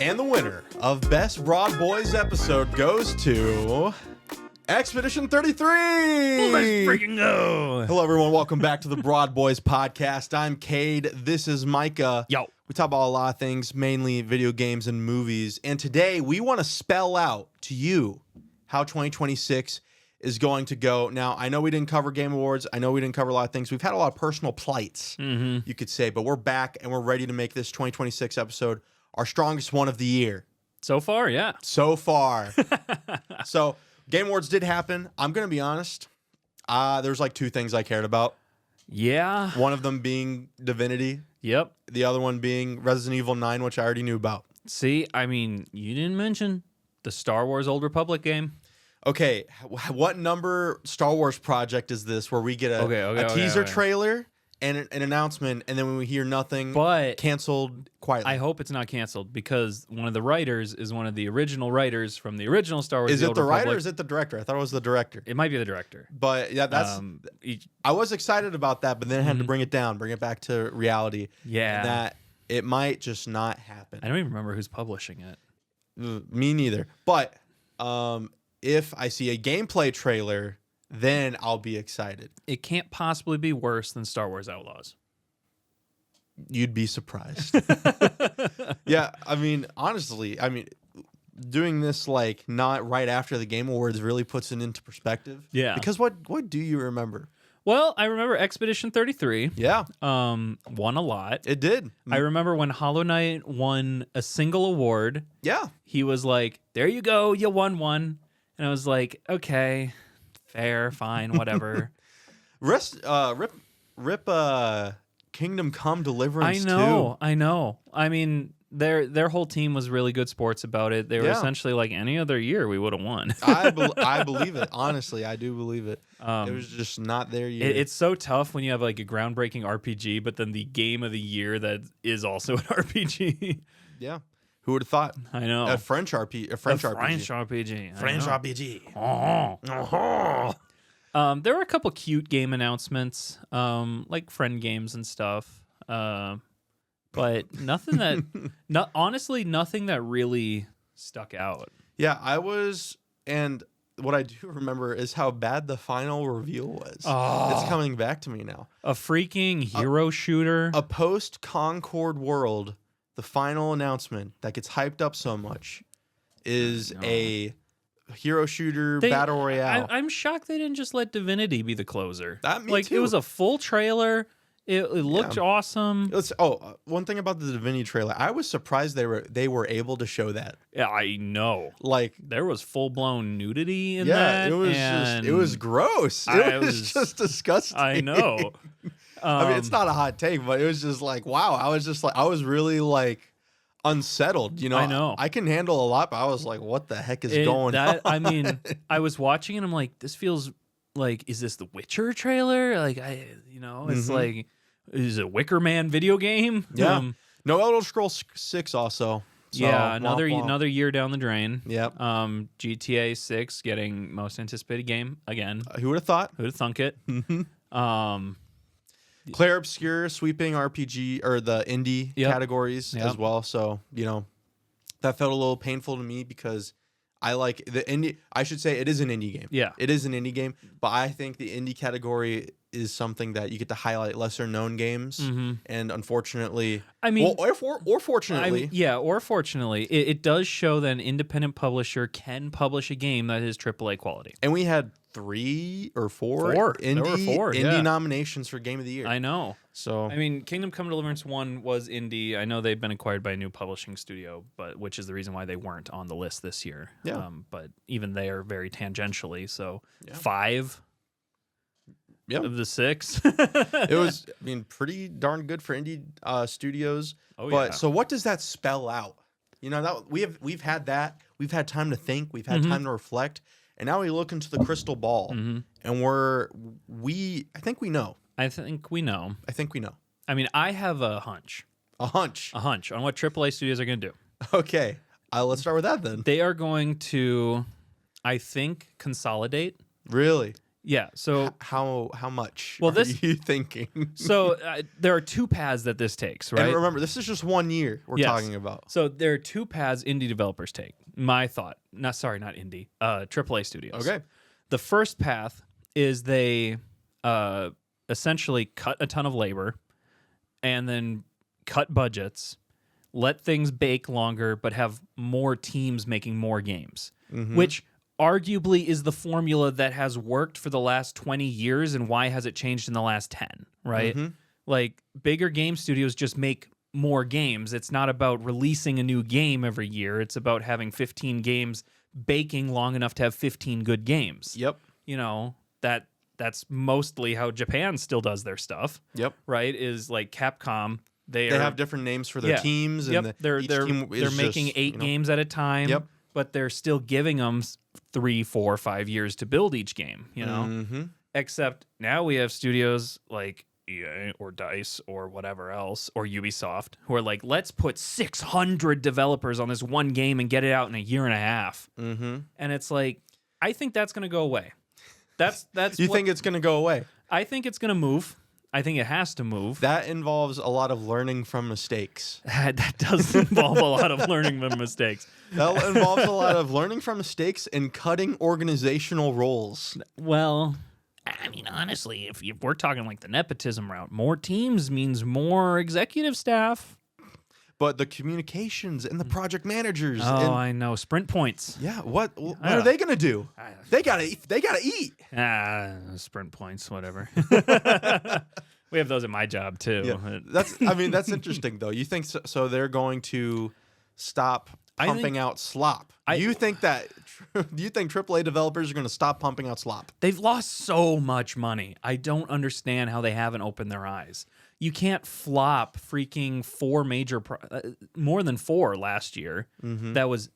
And the winner of Best BroadBoys episode goes to Expedition33. Let's freaking go. Hello, everyone. Welcome back to the BroadBoys podcast. I'm Cade. This is Micah. Yo. We talk about a lot of things, mainly video games and movies. And today we want to spell out to you how 2026 is going to go. Now, I know we didn't cover Game Awards. I know we didn't cover a lot of things. We've had a lot of personal plights, you could say, but we're back and we're ready to make this 2026 episode our strongest one of the year. So far, yeah. So far. So, Game Awards did happen. I'm going to be honest. There's like two things I cared about. Yeah. One of them being Divinity. Yep. The other one being Resident Evil 9, which I already knew about. See, I mean, you didn't mention the Star Wars Old Republic game. Okay, what number Star Wars project is this where we get a teaser trailer and an announcement, and then when we hear nothing, but canceled quietly? I hope it's not canceled because one of the writers is one of the original writers from the original Star Wars. Is it the writer or is it the director? I thought it was the director. It might be the director. But yeah, that's I was excited about that, but then I had to bring it down, bring it back to reality. Yeah. That it might just not happen. I don't even remember who's publishing it. Me neither. But if I see a gameplay trailer, then I'll be excited. It can't possibly be worse than Star Wars Outlaws. You'd be surprised. Yeah, I mean, honestly, doing this like not right after the Game Awards really puts it into perspective. Yeah. Because what do you remember? Well, I remember Expedition 33. Yeah. Won a lot. It did. I remember when Hollow Knight won a single award. Yeah. He was like, "There you go, you won one." And I was like, "Okay, fair, fine, whatever." Rip Kingdom Come Deliverance. I know. I mean, their whole team was really good sports about it. They were essentially like, any other year we would have won. I believe it. Honestly, I do believe it. It was just not there yet. It's so tough when you have like a groundbreaking RPG, but then the game of the year that is also an RPG. Yeah. Who would have thought? I know. A French RPG. French RPG. There were a couple cute game announcements, like friend games and stuff. But nothing that, honestly, nothing that really stuck out. Yeah, and what I do remember is how bad the final reveal was. Oh. It's coming back to me now. A freaking hero shooter. A post-Concord world, the final announcement that gets hyped up so much is a hero shooter battle royale. I'm shocked they didn't just let Divinity be the closer. Me too. It was a full trailer. It looked awesome. One thing about the Divinity trailer, I was surprised they were able to show that. Yeah, I know. Like there was full blown nudity in that. Yeah, it was gross. It was just disgusting. I know. I mean, it's not a hot take, but it was just like, wow. I was really like unsettled. You know, I know. I can handle a lot, but I was like, what the heck is going on? I mean, I was watching and I'm like, this feels like, is this the Witcher trailer? Like, it's like, is it a Wicker Man video game? Yeah. No Elder Scrolls 6 also. So, yeah, another year down the drain. Yep. GTA 6 getting most anticipated game again. Who would have thought? Who'd have thunk it? Claire Obscure sweeping RPG or the indie categories as well. So, that felt a little painful to me because I like the indie. I should say it is an indie game. Yeah. It is an indie game, but I think the indie category is something that you get to highlight lesser known games. And unfortunately, or fortunately. Or fortunately, it does show that an independent publisher can publish a game that is AAA quality. And we had 3 or 4 indie nominations for Game of the Year. I know. So I mean, Kingdom Come Deliverance 1 was indie. I know they've been acquired by a new publishing studio, which is the reason why they weren't on the list this year. Yeah. But even they are very tangentially. So 5 of the 6. It was, pretty darn good for indie studios. So what does that spell out? That we've had that. We've had time to think. We've had time to reflect. And now we look into the crystal ball, and I think we know. I think we know. I mean, I have a hunch. A hunch on what AAA studios are going to do. Okay. Let's start with that then. They are going to, I think, consolidate. Really? Yeah. So How much Well, are this- you thinking? so there are two paths that this takes, right? And remember, this is just 1 year we're Yes. talking about. So there are two paths indie developers take. My thought. Not indie. AAA studios. Okay. The first path is they essentially cut a ton of labor and then cut budgets, let things bake longer, but have more teams making more games, which arguably is the formula that has worked for the last 20 years. And why has it changed in the last 10, right? Like, bigger game studios just make more games. It's not about releasing a new game every year. It's about having 15 games baking long enough to have 15 good games. Yep. You know, that's mostly how Japan still does their stuff. Yep. Right? Is like Capcom. They have different names for their teams, and Yep. they're making 8 games at a time. Yep. But they're still giving them 3, 4, 5 years to build each game, you know? Except now we have studios like EA or DICE or whatever else, or Ubisoft, who are like, let's put 600 developers on this one game and get it out in a year and a half. And it's like, I think that's going to go away. That's You think it's going to go away? I think it's going to move. I think it has to move. That involves a lot of learning from mistakes. That does involve a lot of learning from mistakes. That involves a lot of learning from mistakes and cutting organizational roles. Well, I mean, honestly, if we're talking like the nepotism route, more teams means more executive staff. But the communications and the project managers. Oh, and, I know. Sprint points. yeah. What are they going to do? They gotta eat. Sprint points, whatever. We have those at my job too. Yeah. That's interesting though. You think so they're going to stop pumping out slop? Do you think AAA developers are going to stop pumping out slop? They've lost so much money. I don't understand how they haven't opened their eyes. You can't flop freaking 4 major, more than 4 last year. That was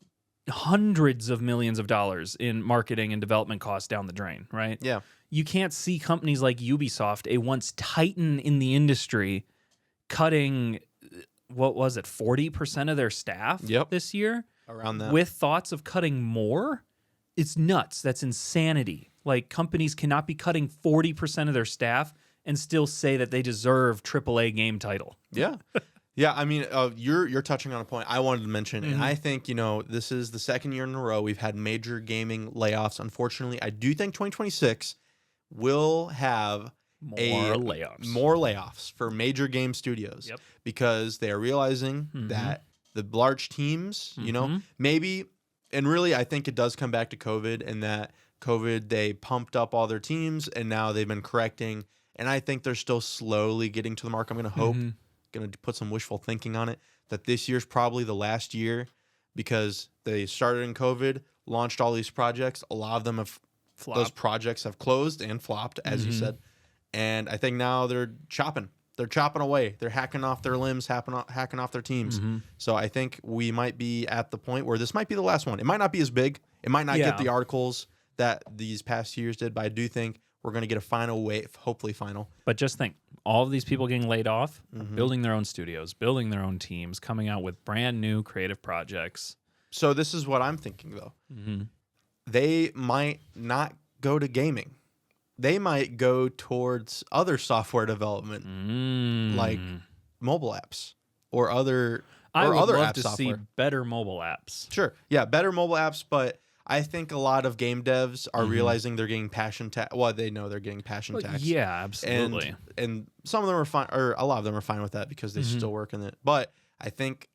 hundreds of millions of dollars in marketing and development costs down the drain, right? Yeah. You can't see companies like Ubisoft, a once titan in the industry, cutting, what was it, 40% of their staff this year? Around that. With thoughts of cutting more? It's nuts. That's insanity. Like, companies cannot be cutting 40% of their staff and still say that they deserve AAA game title. Yeah. Yeah, I mean, you're touching on a point I wanted to mention, and I think, this is the second year in a row we've had major gaming layoffs. Unfortunately, I do think 2026 will have more layoffs for major game studios because they are realizing that the large teams, maybe, and really I think it does come back to COVID, and that COVID, they pumped up all their teams, and now they've been correcting, and I think they're still slowly getting to the mark. I'm going to hope, going to put some wishful thinking on it, that this year's probably the last year because they started in COVID, launched all these projects. A lot of them have flopped. Those projects have closed and flopped, as you said. And I think now they're chopping. They're chopping away. They're hacking off their limbs, hacking off their teams. So I think we might be at the point where this might be the last one. It might not be as big. It might not get the articles that these past years did, but I do think we're going to get a final wave, hopefully final. But just think, all of these people getting laid off, are building their own studios, building their own teams, coming out with brand new creative projects. So this is what I'm thinking, though. They might not go to gaming. They might go towards other software development, like mobile apps or other I would other love app to software. see better mobile apps. Sure, yeah, better mobile apps, but I think a lot of game devs are realizing they're getting passion tax. Well, they know they're getting passion tax. Yeah, absolutely. And some of them are fine, or a lot of them are fine with that because they still work in it. But I think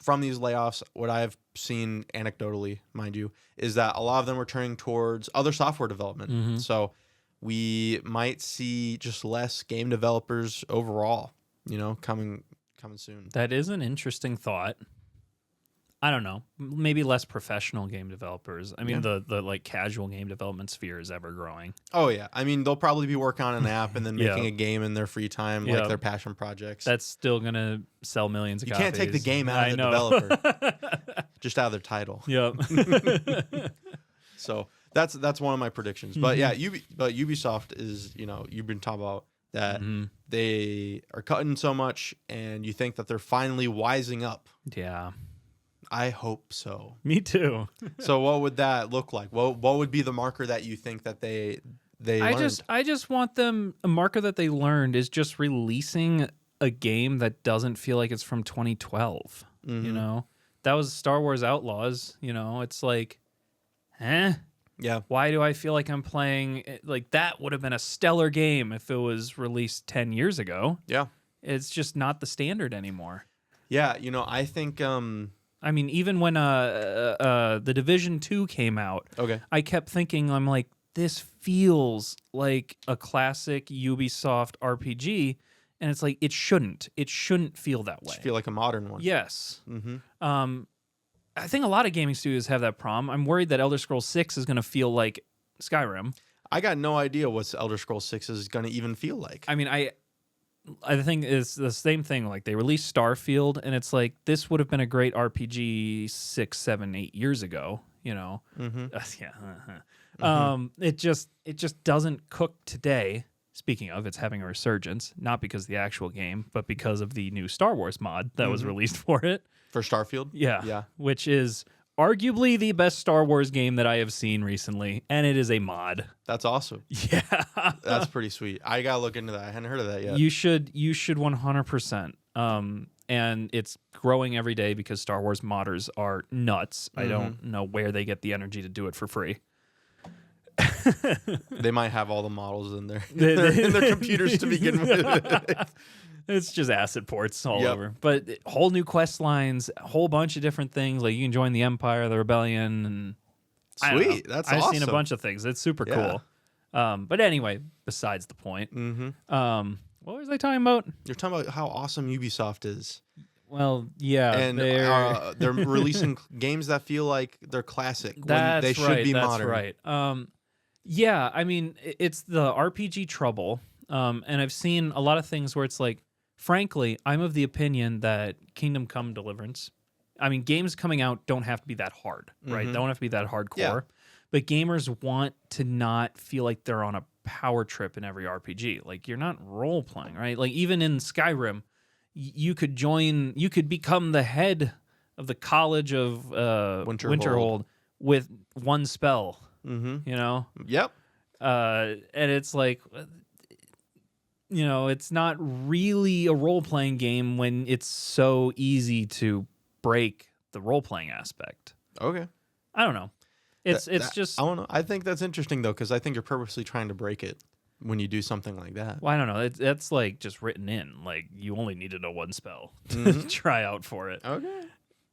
from these layoffs, what I've seen anecdotally, mind you, is that a lot of them are turning towards other software development. So we might see just less game developers overall, coming soon. That is an interesting thought. I don't know. Maybe less professional game developers. I mean, the like casual game development sphere is ever growing. Oh yeah. I mean, they'll probably be working on an app and then making a game in their free time, like their passion projects. That's still gonna sell millions of copies. You can't take the game out of the developer, just out of their title. Yep. So that's one of my predictions. But yeah, Ubisoft is, you've been talking about that they are cutting so much, and you think that they're finally wising up. Yeah. I hope so. Me too. So what would that look like? What would be the marker that you think that they learned. I just want them, a marker that they learned is just releasing a game that doesn't feel like it's from 2012. You know, that was Star Wars Outlaws. You know, it's like, Yeah. why do I feel like I'm playing like that? Would have been a stellar game if it was released 10 years ago. Yeah. It's just not the standard anymore. Yeah. You know, I think. I mean, even when the Division 2 came out, Okay. I kept thinking, I'm like, this feels like a classic Ubisoft RPG, and it's like it shouldn't feel that way. Should feel like a modern one. Yes. I think a lot of gaming studios have that problem. I'm worried that Elder Scrolls 6 is going to feel like Skyrim. I got no idea what Elder Scrolls 6 is going to even feel like. I mean, I think it's the same thing. Like they released Starfield, and it's like this would have been a great RPG 6, 7, 8 years ago. You know, It just doesn't cook today. Speaking of, it's having a resurgence, not because of the actual game, but because of the new Star Wars mod that was released for it. For Starfield? Yeah. Which is arguably the best Star Wars game that I have seen recently, and it is a mod. That's awesome. Yeah. That's pretty sweet. I got to look into that. I hadn't heard of that yet. You should 100%. And it's growing every day because Star Wars modders are nuts. I don't know where they get the energy to do it for free. They might have all the models in their computers to begin with. It's just asset ports all over. But whole new quest lines, a whole bunch of different things. Like you can join the Empire, the Rebellion, and Sweet. That's awesome. I've seen a bunch of things. It's super cool. But anyway, besides the point. What was I talking about? You're talking about how awesome Ubisoft is. Well, yeah. And they're releasing games that feel like they're classic when they should be modern. That's right. Yeah, I mean, it's the RPG trouble. And I've seen a lot of things where it's like, frankly, I'm of the opinion that Kingdom Come Deliverance, I mean, games coming out don't have to be that hard, right? They don't have to be that hardcore. Yeah. But gamers want to not feel like they're on a power trip in every RPG. Like, you're not role-playing, right? Like, even in Skyrim, you could become the head of the College of Winterhold with one spell, you know? Yep. And it's like, you know, it's not really a role-playing game when it's so easy to break the role-playing aspect. Okay. I don't know. It's just... I don't know. I think that's interesting, though, because I think you're purposely trying to break it when you do something like that. Well, I don't know. That's like just written in. Like, you only need to know one spell to try out for it. Okay.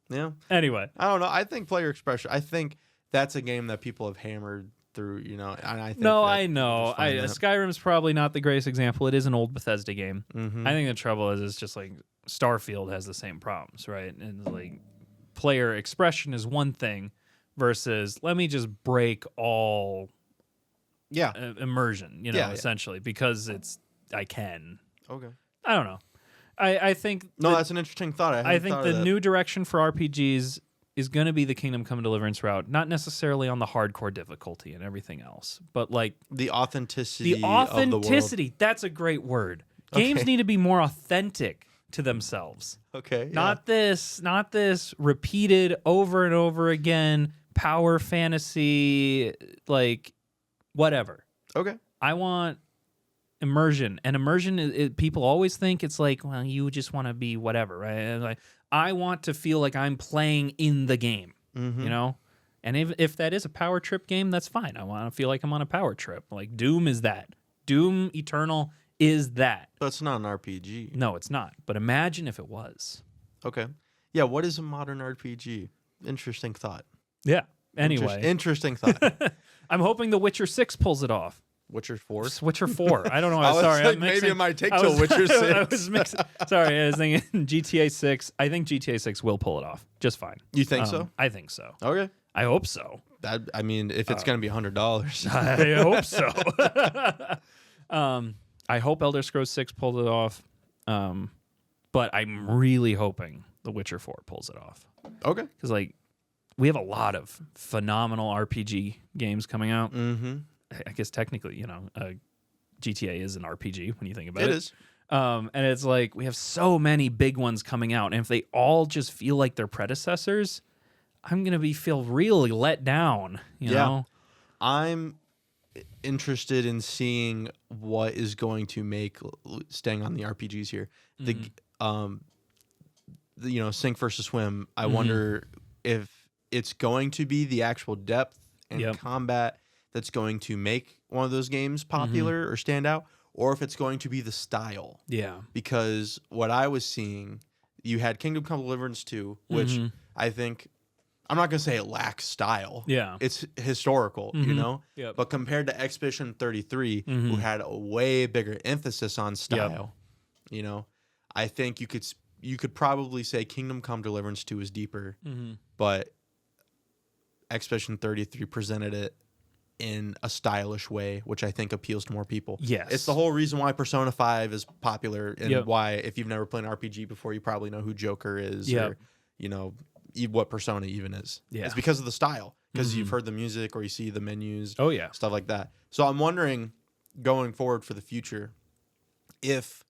Yeah. Anyway. I don't know. I think player expression, I think that's a game that people have hammered through, you know. And I think I know. Skyrim's probably not the greatest example. It is an old Bethesda game. I think the trouble is it's just like Starfield has the same problems, right? And like player expression is one thing versus let me just break all immersion, you know, essentially, because I can. Okay. I don't know. I think that's an interesting thought. I think the new direction for RPGs is going to be the Kingdom Come Deliverance route, not necessarily on the hardcore difficulty and everything else, but like the authenticity. The authenticity. That's a great word. Games need to be more authentic to themselves. Okay. Not this repeated over and over again power fantasy, like whatever. Okay. I want immersion, and immersion people always think it's like, well, you just want to be whatever, right? And like, I want to feel like I'm playing in the game, you know? And if that is a power trip game, that's fine. I want to feel like I'm on a power trip. Like Doom is that. Doom Eternal is that. But it's not an RPG. No, it's not. But imagine if it was. Okay. Yeah, what is a modern RPG? Interesting thought. Yeah. Anyway. Interesting thought. I'm hoping The Witcher 6 pulls it off. Witcher 4? Witcher 4. I don't know. Sorry, I'm mixing. Maybe it might take till Witcher 6. I was mixing. Sorry, I was thinking GTA 6. I think GTA 6 will pull it off just fine. You think so? I think so. Okay. I hope so. I mean, if it's going to be $100. I hope so. I hope Elder Scrolls 6 pulls it off. But I'm really hoping The Witcher 4 pulls it off. Okay. Because, like, we have a lot of phenomenal RPG games coming out. I guess technically, you know, GTA is an RPG when you think about it. It is. And it's like we have so many big ones coming out. And if they all just feel like their predecessors, I'm going to feel really let down, you know? interested in seeing what is going to make, staying on the RPGs here, the sink versus swim. I wonder if it's going to be the actual depth and combat that's going to make one of those games popular or stand out, or if it's going to be the style. Yeah. Because what I was seeing, you had Kingdom Come Deliverance 2, which I think, I'm not going to say it lacks style. Yeah. It's historical, you know? Yep. But compared to Expedition 33, who had a way bigger emphasis on style, you know, I think you could probably say Kingdom Come Deliverance 2 is deeper, but Expedition 33 presented it in a stylish way, which I think appeals to more people. Yes. It's the whole reason why Persona 5 is popular, and why, if you've never played an RPG before, you probably know who Joker is, or, you know, what Persona even is. Yeah. It's because of the style, because you've heard the music or you see the menus, Oh, stuff like that. So I'm wondering, going forward for the future, if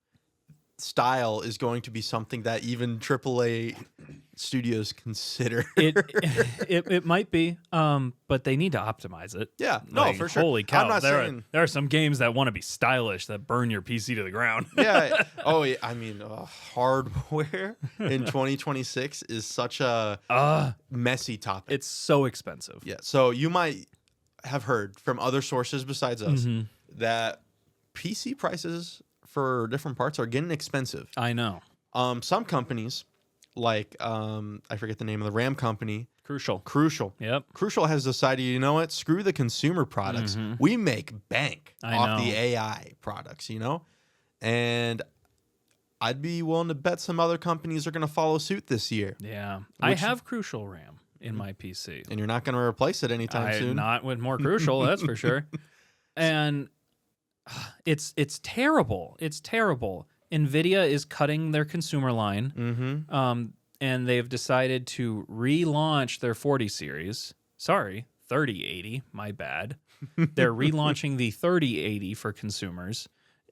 style is going to be something that even AAA studios consider. It might be, but they need to optimize it. Yeah, no, Like, for sure. Holy cow! I'm not saying there are some games that want to be stylish that burn your PC to the ground. yeah. Oh, yeah. I mean, hardware in 2026 is such a messy topic. It's so expensive. Yeah. So you might have heard from other sources besides us that PC prices for different parts are getting expensive. I know. Some companies, like I forget the name of the RAM company. Crucial. Yep. Crucial has decided, you know what? Screw the consumer products. We make bank off the AI products, you know? And I'd be willing to bet some other companies are going to follow suit this year. Yeah. I have Crucial RAM in my PC. And you're not going to replace it anytime soon. Not with more Crucial, that's for sure. And it's terrible. It's terrible. NVIDIA is cutting their consumer line. And they've decided to relaunch their 40 series. Sorry, 3080, my bad. They're relaunching the 3080 for consumers.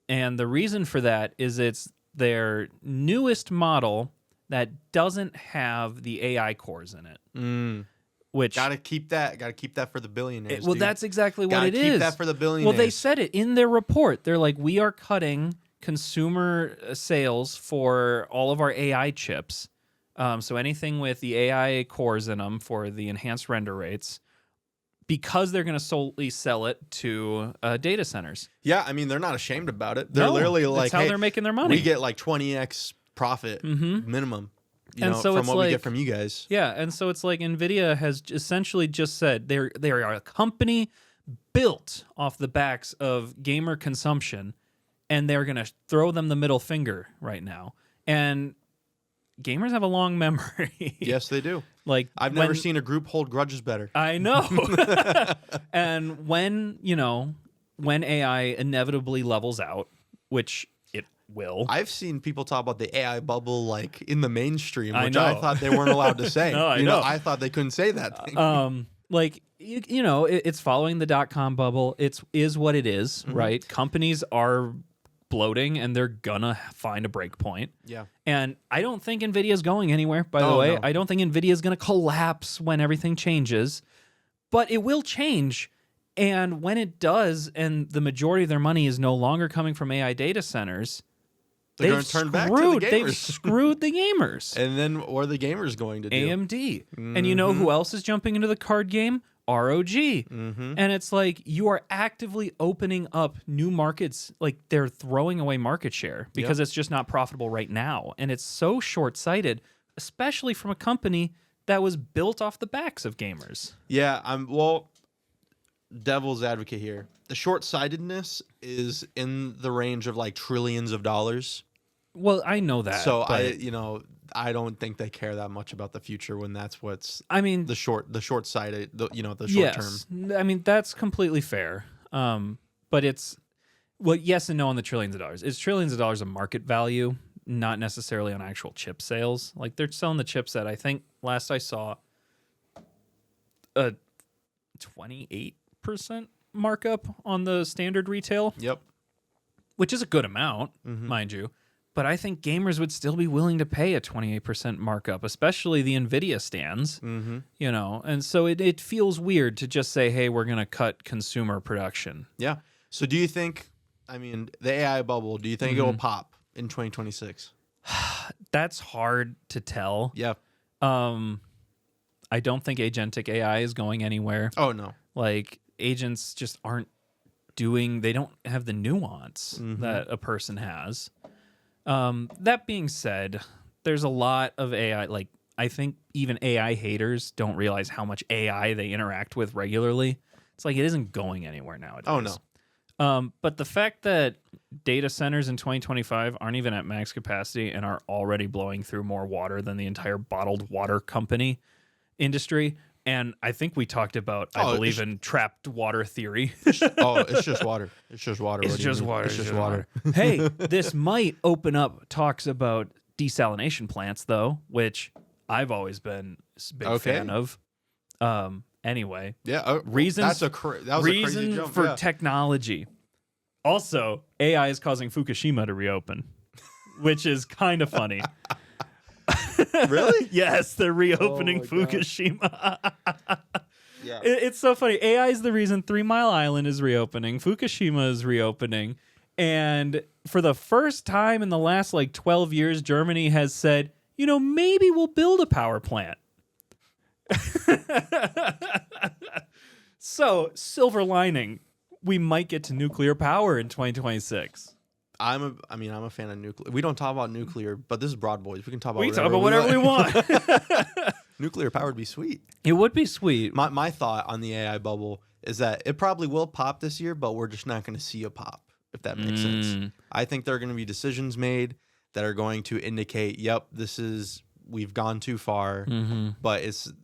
And the reason for that is it's their newest model that doesn't have the AI cores in it. Which gotta keep that for the billionaires. Dude. That's exactly what it is. Gotta keep that for the billionaires. Well, they said it in their report. They're like, we are cutting consumer sales for all of our AI chips. So anything with the AI cores in them for the enhanced render rates, because they're going to solely sell it to data centers. Yeah, I mean, they're not ashamed about it. They're literally like, that's how they're making their money. We get like 20x profit minimum, you know, so from what we like, get from you guys. Yeah, and so it's like NVIDIA has essentially just said they are a company built off the backs of gamer consumption, and they're going to throw them the middle finger right now. And gamers have a long memory. Yes, they do. Like, I've never seen a group hold grudges better. I know. And when AI inevitably levels out, which it will. I've seen people talk about the AI bubble like in the mainstream, which I I thought they weren't allowed to say. No, I know. know. I thought they couldn't say that thing. Like, it's following the .com bubble. It is what it is, right? Companies are bloating and they're gonna find a break point. Yeah. And I don't think NVIDIA is going anywhere, by the way. No. I don't think NVIDIA is gonna collapse when everything changes, but it will change. And when it does, and the majority of their money is no longer coming from AI data centers, They're going to turn back to the gamers. They've screwed the gamers. And then what are the gamers going to do? AMD. And you know who else is jumping into the card game? ROG. And it's like you are actively opening up new markets. Like they're throwing away market share because it's just not profitable right now. And it's so short-sighted, especially from a company that was built off the backs of gamers. Yeah, devil's advocate here. The short-sightedness is in the range of like trillions of dollars. Well, I know that. So but I don't think they care that much about the future when that's what's the short-sighted, the short term. I mean, that's completely fair. But it's yes and no on the trillions of dollars. It's trillions of dollars of market value, not necessarily on actual chip sales. Like they're selling the chips at, I think last I saw, a 28% markup on the standard retail. Yep. Which is a good amount, mind you. but I think gamers would still be willing to pay a 28% markup, especially the NVIDIA stands, you know? And so it feels weird to just say, hey, we're going to cut consumer production. Yeah. So do you think, I mean, the AI bubble, do you think it will pop in 2026? That's hard to tell. Yeah. I don't think agentic AI is going anywhere. Oh, no. Like, agents just aren't they don't have the nuance that a person has. That being said, there's a lot of AI. Like, I think even AI haters don't realize how much AI they interact with regularly. It's like it isn't going anywhere nowadays. Oh, no. But the fact that data centers in 2025 aren't even at max capacity and are already blowing through more water than the entire bottled water company industry. And I think we talked about, I believe, in trapped water theory. It's just water. It's just water. It's just water. It's just water. Hey, this might open up talks about desalination plants, though, which I've always been a big fan of. Anyway. Yeah. Reasons, that was a crazy jump. For technology. Also, AI is causing Fukushima to reopen, which is kind of funny. Really? Yes, they're reopening Fukushima. Yeah. It's so funny. AI is the reason 3 Mile Island is reopening. Fukushima is reopening. And for the first time in the last 12 years, Germany has said, you know, maybe we'll build a power plant. So, silver lining, we might get to nuclear power in 2026. I'm a fan of nuclear. We don't talk about nuclear, but this is BroadBoys. We can talk about whatever we want. Nuclear power would be sweet. It would be sweet. My thought on the AI bubble is that it probably will pop this year, but we're just not going to see a pop, if that makes sense. I think there are going to be decisions made that are going to indicate, yep, we've gone too far. But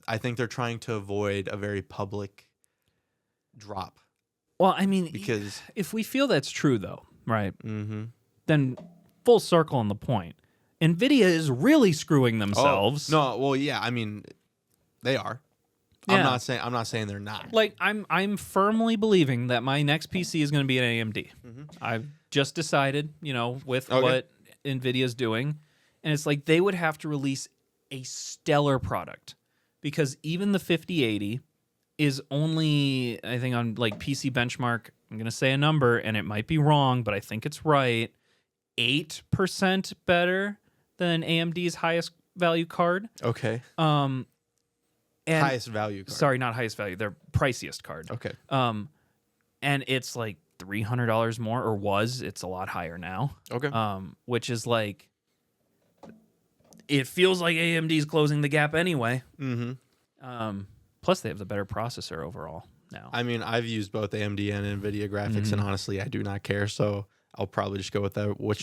I think they're trying to avoid a very public drop. Well, I mean, because if we feel that's true, though, right? Then full circle on the point. NVIDIA is really screwing themselves. No, well, yeah, I mean, they are. Yeah. I'm not saying they're not. Like, I'm firmly believing that my next PC is going to be an AMD. I've just decided, you know, with what NVIDIA's doing, and it's like they would have to release a stellar product because even the 5080 is only, I think, on PC Benchmark, I'm going to say a number, and it might be wrong, but I think it's right, 8% better than AMD's highest value card. Okay. And highest value card. Sorry, not highest value. Their priciest card. Okay. And it's $300 more, or was. It's a lot higher now. Okay. Which is it feels like AMD's closing the gap anyway. Plus, they have the better processor overall now. I mean, I've used both AMD and NVIDIA graphics, and honestly, I do not care. So I'll probably just go with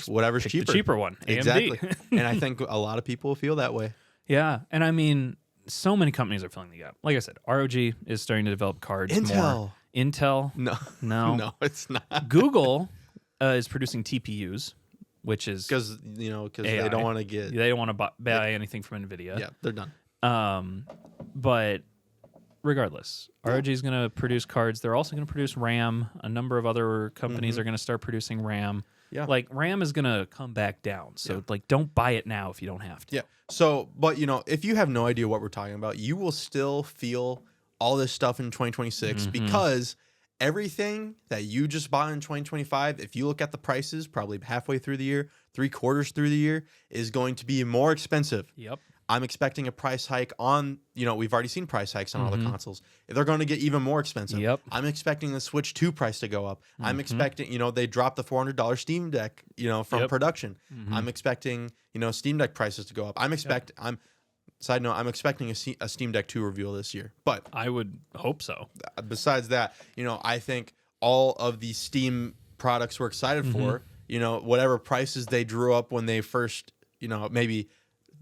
whatever's Pick cheaper. the cheaper one. AMD. Exactly. And I think a lot of people feel that way. Yeah, and I mean, so many companies are filling the gap. Like I said, ROG is starting to develop cards Intel. more. Intel. No. No. No, it's not. Google is producing TPUs, which is because they don't want to get. They don't want to buy anything from NVIDIA. Yeah, they're done. But regardless, ROG is going to produce cards. They're also going to produce RAM. A number of other companies are going to start producing RAM. Yeah. RAM is going to come back down. So don't buy it now if you don't have to. Yeah. So, but if you have no idea what we're talking about, you will still feel all this stuff in 2026 because everything that you just bought in 2025, if you look at the prices, probably halfway through the year, 3/4 through the year, is going to be more expensive. Yep. I'm expecting a price hike on, we've already seen price hikes on all the consoles. They're going to get even more expensive. Yep. I'm expecting the Switch 2 price to go up. I'm expecting, they dropped the $400 Steam Deck, from production. I'm expecting, Steam Deck prices to go up. Side note, I'm expecting a Steam Deck 2 reveal this year. But I would hope so. Besides that, I think all of the Steam products we're excited for, whatever prices they drew up when they first, maybe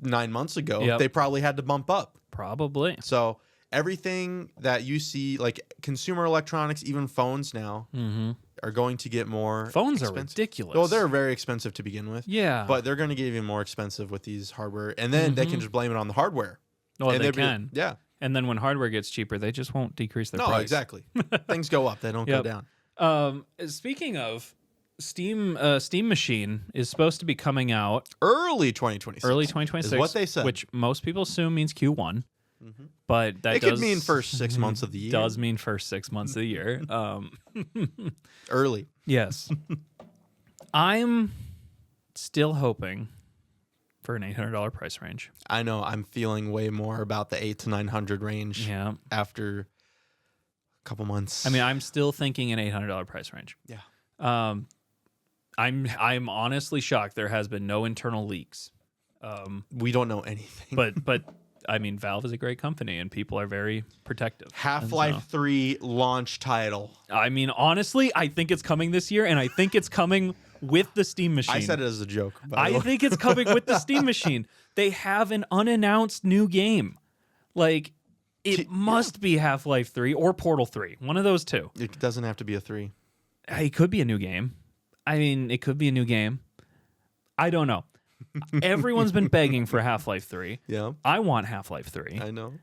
9 months ago, they probably had to bump up. Probably. So everything that you see, like consumer electronics, even phones now, are going to get more Phones expensive. are ridiculous. Well, they're very expensive to begin with. Yeah. But they're going to get even more expensive with these hardware. And then they can just blame it on the hardware. Well, and they can. Yeah. And then when hardware gets cheaper, they just won't decrease their price. No, exactly. Things go up. They don't go down. Speaking of Steam Machine is supposed to be coming out Early 2026. early 2026. Is what they said. Which most people assume means Q1. But that It could mean first 6 months of the year. Does mean first 6 months of the year. Early. Yes. I'm still hoping for an $800 price range. I know. I'm feeling way more about the 800 to 900 range Yeah. after a couple months. I mean, I'm still thinking an $800 price range. Yeah. I'm honestly shocked there has been no internal leaks. We don't know anything. But I mean, Valve is a great company and people are very protective. Half-Life And so- 3 launch title. I mean, honestly, I think it's coming this year, and I think it's coming with the Steam Machine. I said it as a joke. I think it's coming with the Steam Machine. They have an unannounced new game. Like, it must be Half-Life 3 or Portal 3. One of those two. It doesn't have to be a 3. It could be a new game. I mean, it could be a new game. I don't know. Everyone's been begging for Half-Life 3. Yeah. I want Half-Life 3. I know.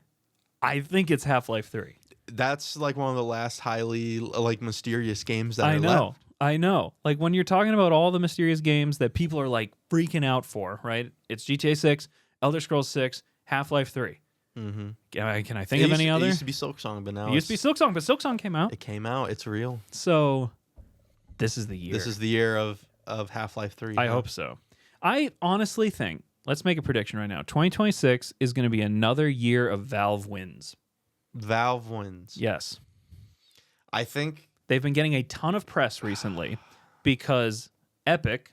I think it's Half-Life 3. That's like one of the last highly like mysterious games that I are know. left. I know. Like when you're talking about all the mysterious games that people are like freaking out for, right? It's GTA 6, Elder Scrolls 6, Half-Life 3. Mm-hmm. Can I think of any other? It used to be Silksong, but now It used to be Silksong, but Silksong came out. It came out. It's real. So this is the year. This is the year of Half-Life 3. I hope so. I honestly think, let's make a prediction right now. 2026 is going to be another year of Valve wins. Valve wins. Yes. I think They've been getting a ton of press recently because Epic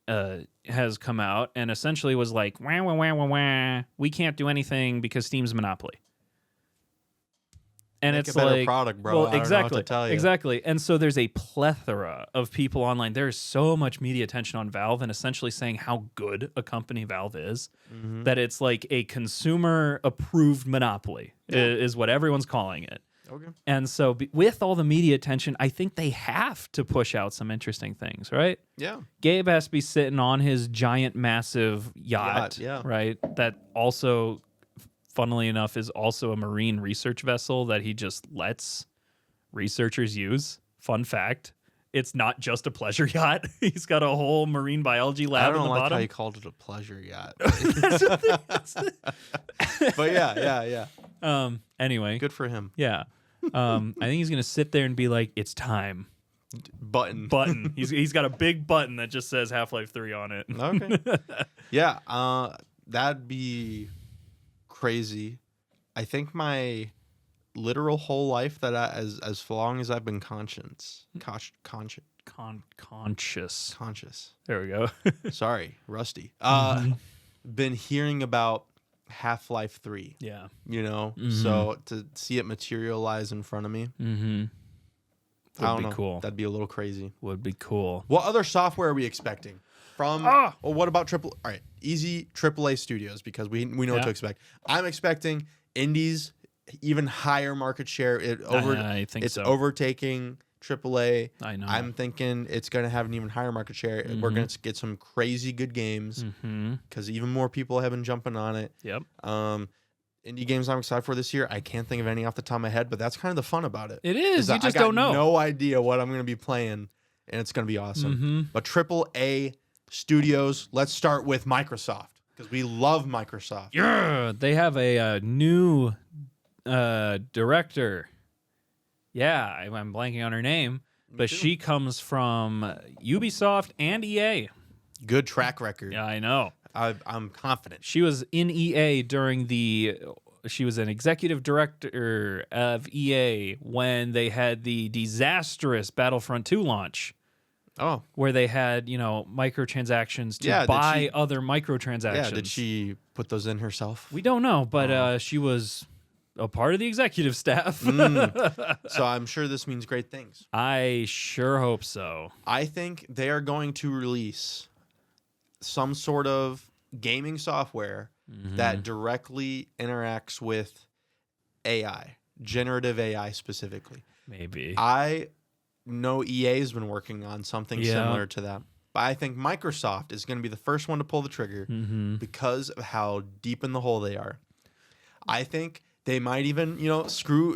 has come out and essentially was like, wah, wah, wah, wah, wah. We can't do anything because Steam's a monopoly. And make it's a better like product, bro. Well, I don't know what to tell you. Exactly. And so there's a plethora of people online. There's so much media attention on Valve and essentially saying how good a company Valve is that it's like a consumer approved monopoly is what everyone's calling it. Okay. And so with all the media attention, I think they have to push out some interesting things, right? Yeah. Gabe has to be sitting on his giant, massive yacht, yeah. right? That also, funnily enough, is also a marine research vessel that he just lets researchers use. Fun fact. It's not just a pleasure yacht. He's got a whole marine biology lab I don't in the like bottom. how you called it a pleasure yacht. That's the But yeah. Anyway. Good for him. Yeah. I think he's going to sit there and be like, it's time. Button. He's got a big button that just says Half-Life 3 on it. Okay. Yeah. That'd be crazy. I think my literal whole life that as long as I've been conscious. There we go. Sorry, rusty. Been hearing about Half-Life 3. Yeah. You know, so to see it materialize in front of me, I don't Would be know. cool. That'd be a little crazy. Would be cool. What other software are we expecting from? Well, what about All right, easy AAA studios because we know what to expect. I'm expecting indies, even higher market share. I think it's so. overtaking AAA. I know. I'm thinking it's going to have an even higher market share. We're going to get some crazy good games because even more people have been jumping on it. Yep. Indie games I'm excited for this year. I can't think of any off the top of my head, but that's kind of the fun about it. It is. You I just got don't know. No idea what I'm going to be playing, and it's going to be awesome. But AAA studios, let's start with Microsoft because we love Microsoft. Yeah. They have a new director. Yeah, I'm blanking on her name, but she comes from Ubisoft and EA. Good track record. Yeah, I know. I'm confident. She was in EA she was an executive director of EA when they had the disastrous Battlefront 2 launch. Oh. Where they had, microtransactions to Yeah, buy other microtransactions. Yeah, did she put those in herself? We don't know, but she was a part of the executive staff. So I'm sure this means great things. I sure hope so. I think they are going to release some sort of gaming software that directly interacts with AI, generative AI specifically. Maybe. I know EA has been working on something similar to that. But I think Microsoft is going to be the first one to pull the trigger because of how deep in the hole they are. I think they might even, screw,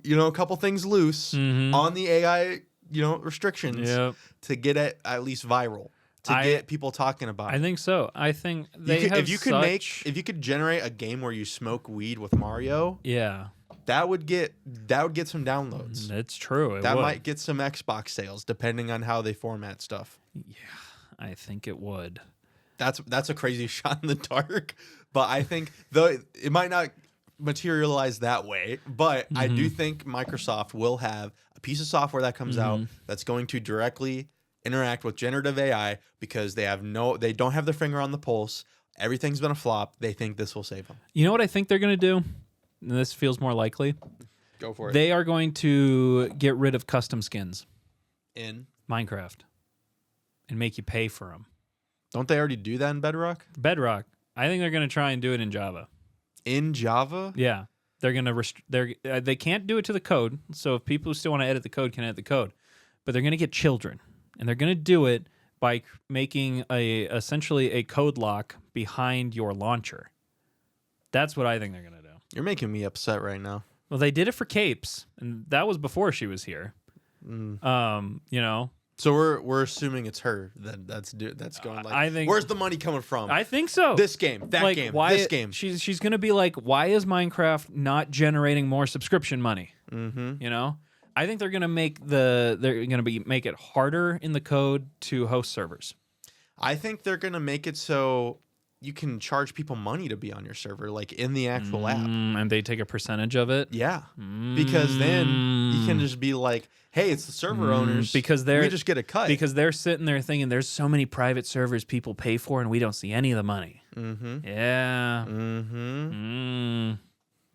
a couple things loose on the AI restrictions Yep. to get it at least viral, to get people talking about it. I think so. I think they have if you could generate a game where you smoke weed with Mario, yeah, that would get some downloads. it's true. That might get some Xbox sales depending on how they format stuff. Yeah, I think it would. That's a crazy shot in the dark, but I think though it might not materialize that way, but I do think Microsoft will have a piece of software that comes out that's going to directly interact with generative AI because they don't have their finger on the pulse. Everything's been a flop. They think this will save them. You know what I think they're going to do? And this feels more likely. Go for it. They are going to get rid of custom skins In Minecraft and make you pay for them. Don't they already do that in Bedrock? Bedrock. I think they're going to try and do it in Java. In Java? Yeah. They're going to they can't do it to the code. So if people who still want to edit the code can edit the code. But they're going to get children. And they're going to do it by making essentially a code lock behind your launcher. That's what I think they're going to do. You're making me upset right now. Well, they did it for Capes, and that was before she was here. You know. So we're assuming it's her that's going like. I think. Where's the money coming from? I think so. This game, that game, this game. She's gonna be like, why is Minecraft not generating more subscription money? Mm-hmm. You know, I think they're gonna make make it harder in the code to host servers. I think they're gonna make it so you can charge people money to be on your server, like in the actual app, and they take a percentage of it. Yeah, because then you can just be like, "Hey, it's the server owners," because we just get a cut because they're sitting there thinking there's so many private servers people pay for, and we don't see any of the money. Mm-hmm. Yeah. Mm-hmm.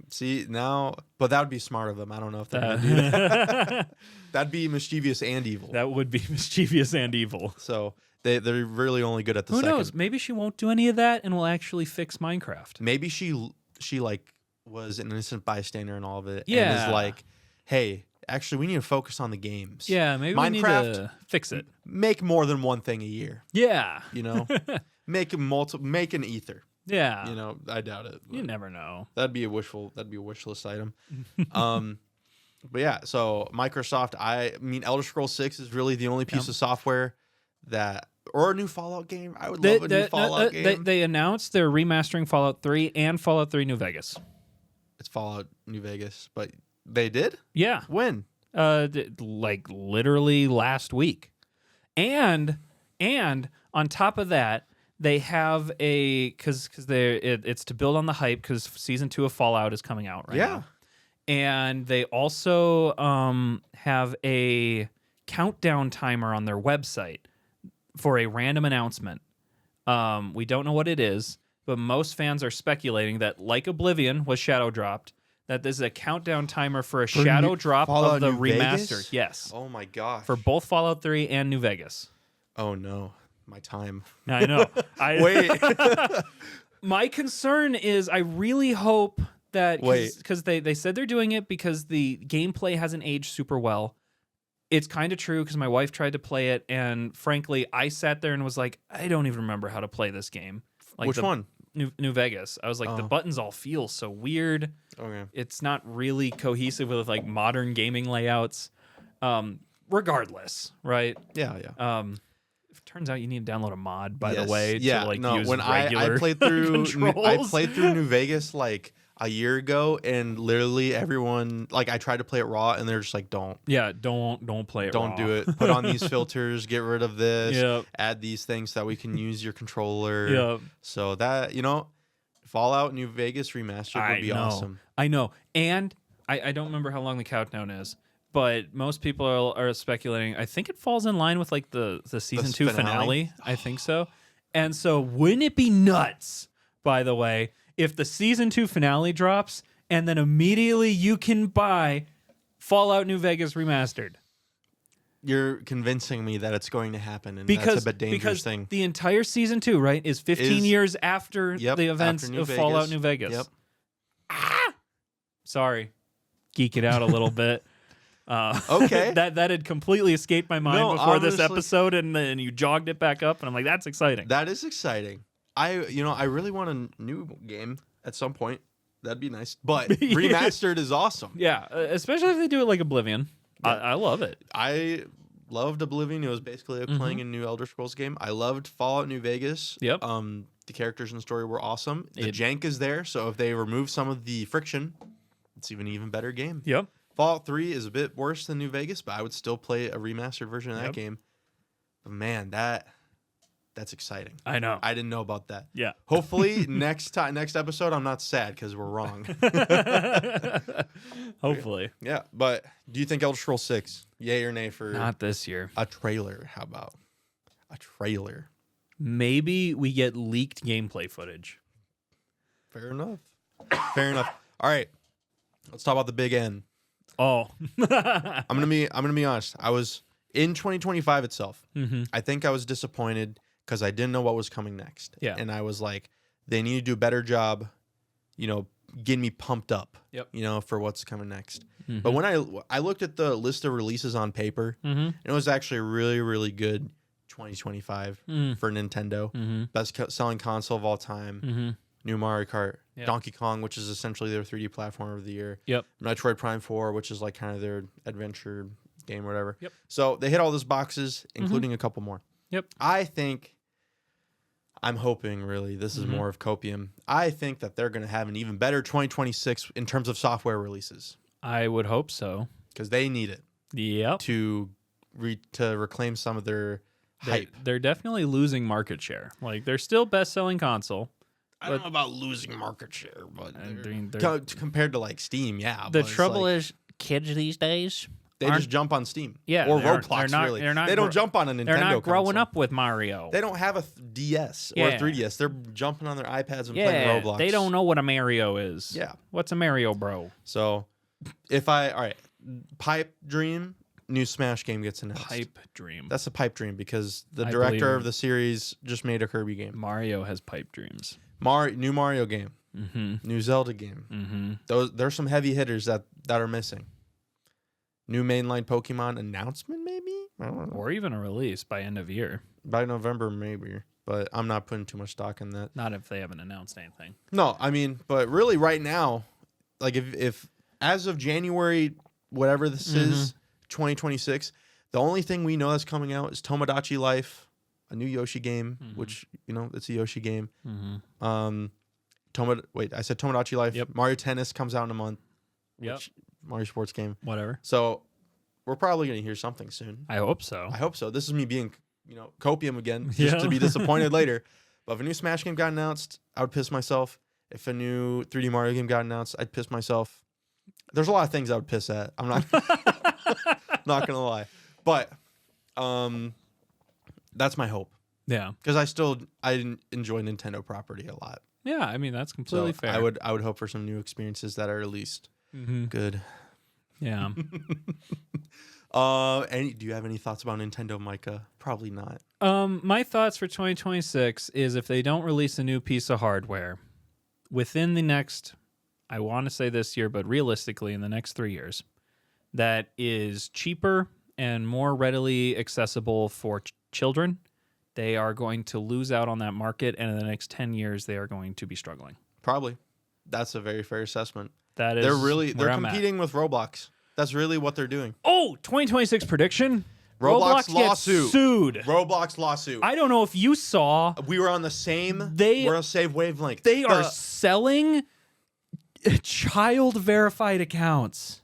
See now, but that would be smart of them. I don't know if they're gonna do that. That'd be mischievous and evil. That would be mischievous and evil. So. They're really only good at the second. Who knows? Maybe she won't do any of that and will actually fix Minecraft. Maybe she like was an innocent bystander in all of it. Yeah. And is like, hey, actually, we need to focus on the games. Yeah, maybe Minecraft, we need to fix it. Make more than one thing a year. Yeah. You know, make an ether. Yeah. You know, I doubt it. You never know. That'd be a wish list item. But yeah, so Microsoft. I mean, Elder Scrolls 6 is really the only piece of software or a new Fallout game. I would love a new Fallout game. They announced they're remastering Fallout 3 and Fallout 3 New Vegas. It's Fallout New Vegas, but they did? Yeah. When? Like literally last week. And on top of that, they have because it's to build on the hype because season 2 of Fallout is coming out right now. And they also have a countdown timer on their website for a random announcement. We don't know what it is, but most fans are speculating that, like Oblivion was shadow dropped, that this is a countdown timer for a shadow drop Fallout of the New remastered. Vegas? Yes. Oh my gosh. For both Fallout 3 and New Vegas. Oh no, my time. I know. Wait. My concern is I really hope that because they said they're doing it because the gameplay hasn't aged super well. It's kind of true because my wife tried to play it, and frankly, I sat there and was like, I don't even remember how to play this game. Like Which one? New Vegas. I was like, the buttons all feel so weird. Okay. It's not really cohesive with like modern gaming layouts. Regardless, right? Yeah. It turns out you need to download a mod, by the way, to use when regular I played through controls. I played through New Vegas like a year ago, and literally everyone, like, I tried to play it raw, and they're just like, don't play it raw. Don't do it. Put on these filters, get rid of this, add these things so that we can use your controller. Yep. So that, Fallout New Vegas remastered would be awesome. I know. And I don't remember how long the countdown is, but most people are speculating. I think it falls in line with like the season 2 finale. I think so. And so wouldn't it be nuts, by the way, if the season 2 finale drops and then immediately you can buy Fallout New Vegas remastered? You're convincing me that it's going to happen, and that's a bit dangerous thing. The entire season 2, right, is 15 years after the events of Fallout New Vegas. Yep. Sorry. Geeking out a little bit. Okay. That had completely escaped my mind before this episode, and then you jogged it back up, and I'm like, that's exciting. That is exciting. I really want a new game at some point. That'd be nice. But remastered is awesome. Yeah, especially if they do it like Oblivion. I love it. loved Oblivion. It was basically like playing a new Elder Scrolls game. I loved Fallout New Vegas. Yep. The characters in the story were awesome. The jank is there, so if they remove some of the friction, it's even better game. Yep. Fallout 3 is a bit worse than New Vegas, but I would still play a remastered version of that game. But man, that's exciting. I know. I didn't know about that. Yeah. Hopefully next episode I'm not sad because we're wrong. Hopefully. Yeah, but do you think Elder Scrolls 6, yay or nay for Not this year. a trailer? How about a trailer? Maybe we get leaked gameplay footage. Fair enough. Fair enough. All right, let's talk about the big N. Oh. I'm gonna be honest. I was in 2025 itself. Mm-hmm. I think I was disappointed because I didn't know what was coming next. Yeah. And I was like, they need to do a better job, getting me pumped up. Yep. For what's coming next. Mm-hmm. But when I looked at the list of releases on paper, and it was actually a really, really good 2025 for Nintendo. Mm-hmm. Best selling console of all time. Mm-hmm. New Mario Kart, Yep. Donkey Kong, which is essentially their 3D platformer of the year. Yep. Metroid Prime 4, which is like kind of their adventure game or whatever. Yep. So they hit all those boxes, including a couple more. Yep. I'm hoping, really, this is more of copium. I think that they're going to have an even better 2026 in terms of software releases. I would hope so. Because they need it Yep. to reclaim some of their hype. They're definitely losing market share. Like, they're still best-selling console. I don't know about losing market share, but compared to like Steam, yeah. The trouble is, kids these days, they just jump on Steam. Yeah, or they're Roblox, not- really. they're not They don't gr- jump on a Nintendo they're not growing console. up with Mario. They don't have a DS or a 3DS. They're jumping on their iPads and playing Roblox. They don't know what a Mario is. Yeah. What's a Mario, bro? So, all right, pipe dream, new Smash game gets announced. Pipe dream. That's a pipe dream because the I director believe of the series just made a Kirby game. Mario has pipe dreams. New Mario game, new Zelda game. Mm-hmm. There's some heavy hitters that are missing. New mainline Pokemon announcement, maybe? I don't know. Or even a release by end of year. By November, maybe. But I'm not putting too much stock in that. Not if they haven't announced anything. No, I mean, but really right now, like if as of January, whatever this is, 2026, the only thing we know that's coming out is Tomodachi Life, a new Yoshi game, which, it's a Yoshi game. I said Tomodachi Life. Yep. Mario Tennis comes out in a month. Yep. Mario Sports game. Whatever. So we're probably going to hear something soon. I hope so. I hope so. This is me being, copium again, just to be disappointed later. But if a new Smash game got announced, I would piss myself. If a new 3D Mario game got announced, I'd piss myself. There's a lot of things I would piss at. I'm not not going to lie. But that's my hope. Yeah. Because I enjoy Nintendo property a lot. Yeah, I mean, that's completely fair. I would hope for some new experiences that are at least good. Yeah. Do you have any thoughts about Nintendo, Micah? Probably not. My thoughts for 2026 is if they don't release a new piece of hardware within the next, I want to say this year, but realistically in the next 3 years, that is cheaper and more readily accessible for children, they are going to lose out on that market, and in the next 10 years, they are going to be struggling. Probably. That's a very fair assessment. That is they're competing with Roblox. That's really what they're doing. Oh, 2026 prediction. Roblox lawsuit. Gets sued. Roblox lawsuit. I don't know if you saw. We were on the same. We're on the same wavelength. They are selling child verified accounts.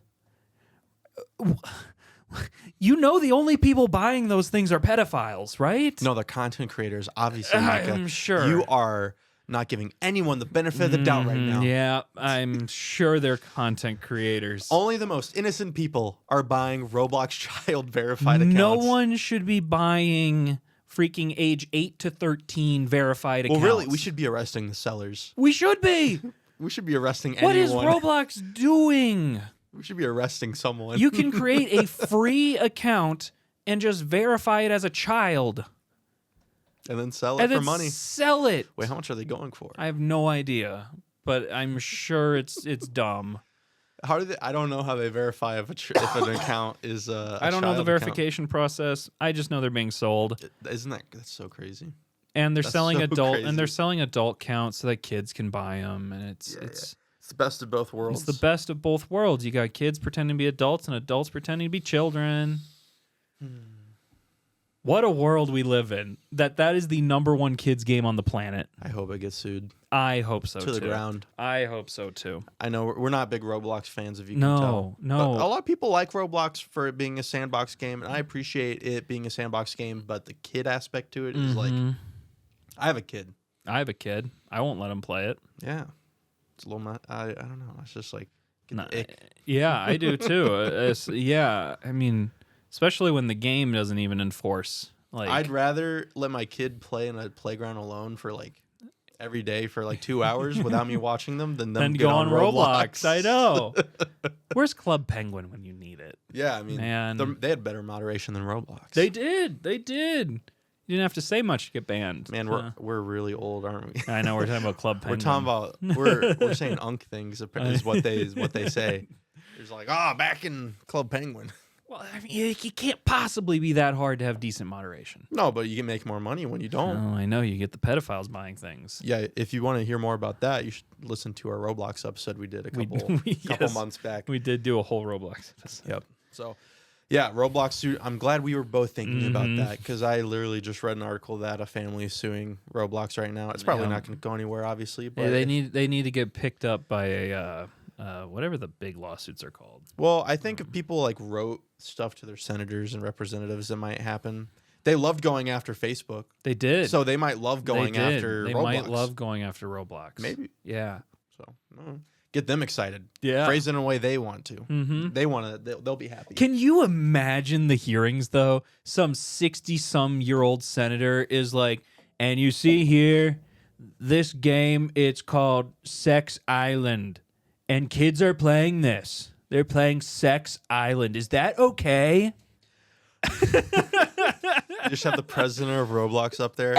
You know, the only people buying those things are pedophiles, right? No, they're content creators. Obviously, Micah. I'm sure. You are not giving anyone the benefit of the doubt right now. Yeah, I'm sure they're content creators. Only the most innocent people are buying Roblox child verified accounts. No one should be buying freaking age 8 to 13 verified accounts. Well, really, we should be arresting the sellers. We should be. We should be arresting anyone. What is Roblox doing? We should be arresting someone. You can create a free account and just verify it as a child. And then sell it for money. Sell it. Wait, how much are they going for? I have no idea, but I'm sure it's dumb. How do they? I don't know how they verify if an account is a I don't know the child verification process. I just know they're being sold. Isn't that's so crazy? And they're selling adult crazy. and they're selling adult counts so that kids can buy them, and it's the best of both worlds. It's the best of both worlds. You got kids pretending to be adults and adults pretending to be children. What a world we live in. That is the #1 kids game on the planet. I hope it gets sued I hope so to too. the ground. I hope so too. I know we're not big Roblox fans, if you can tell. No. But a lot of people like Roblox for it being a sandbox game, and I appreciate it being a sandbox game, but the kid aspect to it is like, I have a kid. I have a kid. I won't let him play it. Yeah. It's a little, I don't know. It's just like, Yeah, I do too. Yeah, I mean, especially when the game doesn't even enforce. Like, I'd rather let my kid play in a playground alone for like every day for like 2 hours without me watching them than them go on Roblox. I know. Where's Club Penguin when you need it? Yeah, I mean, Man. they had better moderation than Roblox. They did. You didn't have to say much to get banned. Man, we're really old, aren't we? I know. We're talking about Club Penguin. We're saying unk things is what they say. It's like, back in Club Penguin. Well, I mean, it can't possibly be that hard to have decent moderation. No, but you can make more money when you don't. Oh, I know. You get the pedophiles buying things. Yeah, if you want to hear more about that, you should listen to our Roblox episode we did a couple months back. We did do a whole Roblox episode. Yep. So, yeah, Roblox. I'm glad we were both thinking about that because I literally just read an article that a family is suing Roblox right now. It's probably not going to go anywhere, obviously. But they need to get picked up by a whatever the big lawsuits are called. Well, I think if people like wrote stuff to their senators and representatives, it might happen. They loved going after Facebook. They did. So they might love going after Roblox. They might love going after Roblox. Maybe. Yeah. So get them excited. Yeah. Phrase it in a way they want to. Mm-hmm. They want to. They'll be happy. Can you imagine the hearings though? Some 60-some-year-old senator is like, and you see here, this game, it's called Sex Island, and kids are playing this. They're playing Sex Island. Is that okay? You just have the president of Roblox up there,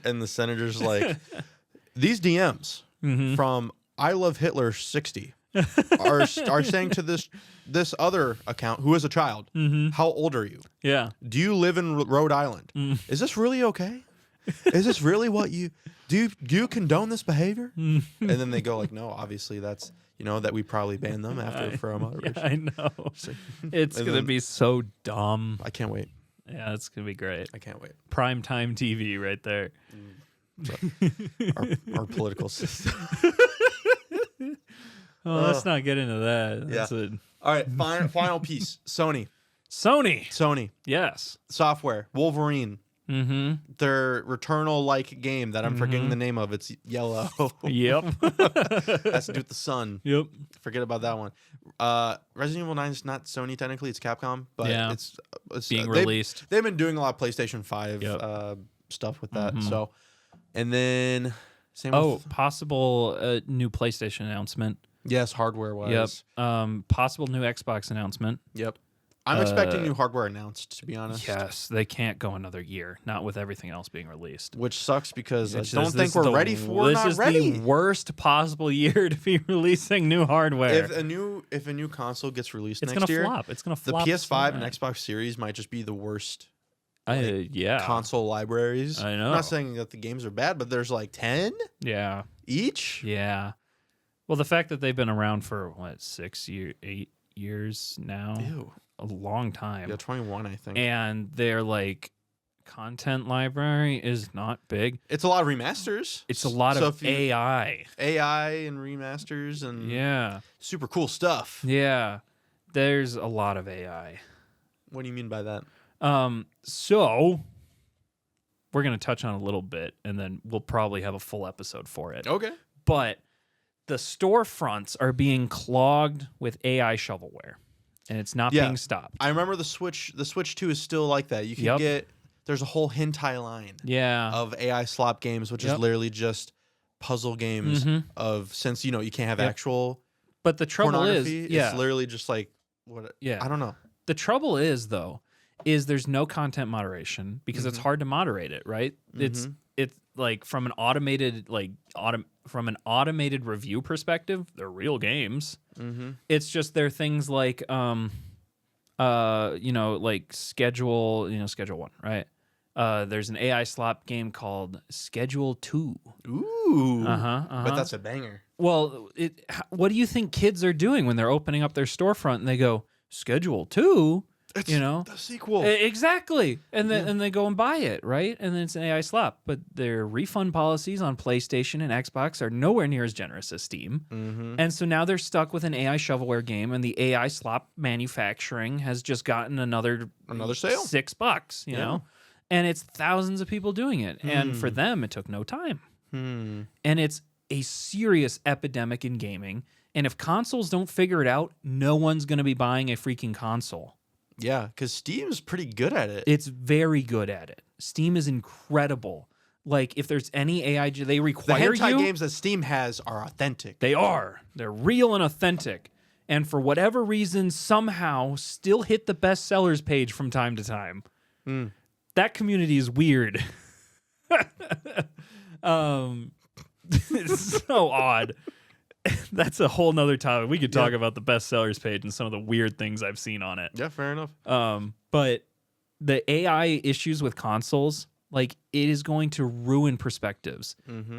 and the senator's like, these DMs from I Love Hitler 60 are saying to this other account who is a child, how old are you? Yeah. Do you live in Rhode Island? Is this really okay? Is this really what you do? You condone this behavior? And then they go like, no, obviously that's that we probably ban them after for our moderation. Yeah, I know. It's gonna be so dumb. I can't wait. Yeah, it's gonna be great. I can't wait. Prime time TV right there. Our political system. Let's not get into that. That's All right, final piece. Sony. Yes. Software. Wolverine. Mm-hmm. Their Returnal-like game that I'm forgetting the name of. It's yellow. Yep. Has to do with the sun. Yep. Forget about that one. Resident Evil 9 is not Sony technically. It's Capcom, but it's being released. They've been doing a lot of PlayStation 5 stuff with that. So, and then same with possible new PlayStation announcement. Yes, hardware-wise. Yep. Possible new Xbox announcement. Yep. I'm expecting new hardware announced, to be honest. Yes, they can't go another year, not with everything else being released. Which sucks because I don't think we're ready for This is the worst possible year to be releasing new hardware. If a new console gets released it's next year, flop. It's gonna flop. The PS5 and Xbox Series might just be the worst console libraries. I know. I'm not saying that the games are bad, but there's like 10 each. Yeah. Well, the fact that they've been around for 8 years now. Ew. A long time. Yeah, 21, I think. And their content library is not big. It's a lot of remasters. It's a lot of AI. AI and remasters and super cool stuff. Yeah. There's a lot of AI. What do you mean by that? So we're going to touch on a little bit and then we'll probably have a full episode for it. Okay. But the storefronts are being clogged with AI shovelware. And it's not being stopped. I remember the Switch. The Switch 2 is still like that. You can get. There's a whole hentai line. of AI slop games, which is literally just puzzle games of since you can't have actual. But the trouble is, it's literally just like what? Yeah, I don't know. The trouble is there's no content moderation because it's hard to moderate it. Right? It's like from an automated review perspective, they're real games. It's just they're things like like schedule 1, right? There's an AI slop game called Schedule 2. Ooh. But that's a banger. Well, what do you think kids are doing when they're opening up their storefront and they go, Schedule 2? It's you know, the sequel. Exactly. And then and they go and buy it, right? And then it's an AI slop. But their refund policies on PlayStation and Xbox are nowhere near as generous as Steam. And so now they're stuck with an AI shovelware game, and the AI slop manufacturing has just gotten another sale. $6, you know? And it's thousands of people doing it. And for them, it took no time. And it's a serious epidemic in gaming. And if consoles don't figure it out, no one's going to be buying a freaking console. Yeah, because Steam's pretty good at it. It's very good at it. Steam is incredible. Like, if there's any AI, they The require hentai games that Steam has are authentic. They are. They're real and authentic. And for whatever reason, somehow still hit the bestsellers page from time to time. That community is weird. It's so odd. That's a whole nother topic. We could talk about the bestsellers page and some of the weird things I've seen on it. Yeah, fair enough. But the AI issues with consoles, like, it is going to ruin perspectives.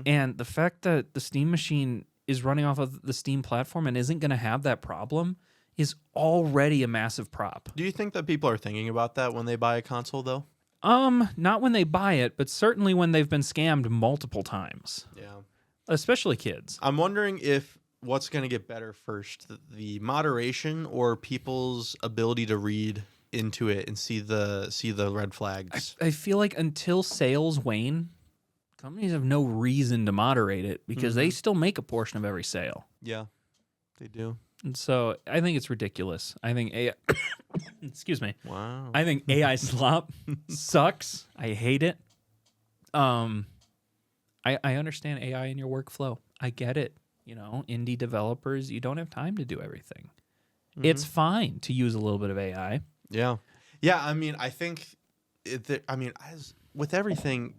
And the fact that the Steam machine is running off of the Steam platform and isn't going to have that problem is already a massive prop. Do you think that people are thinking about that when they buy a console, though? Not when they buy it, but certainly when they've been scammed multiple times. Yeah. Especially kids. I'm wondering if what's going to get better first, the moderation or people's ability to read into it and see the red flags. I feel like until sales wane, companies have no reason to moderate it because they still make a portion of every sale. Yeah, they do. And so I think it's ridiculous. I think AI excuse me. Wow. I think AI slop sucks. I hate it. I understand AI in your workflow. I get it. You know, indie developers, you don't have time to do everything. It's fine to use a little bit of AI. Yeah. Yeah, I mean, I think as with everything,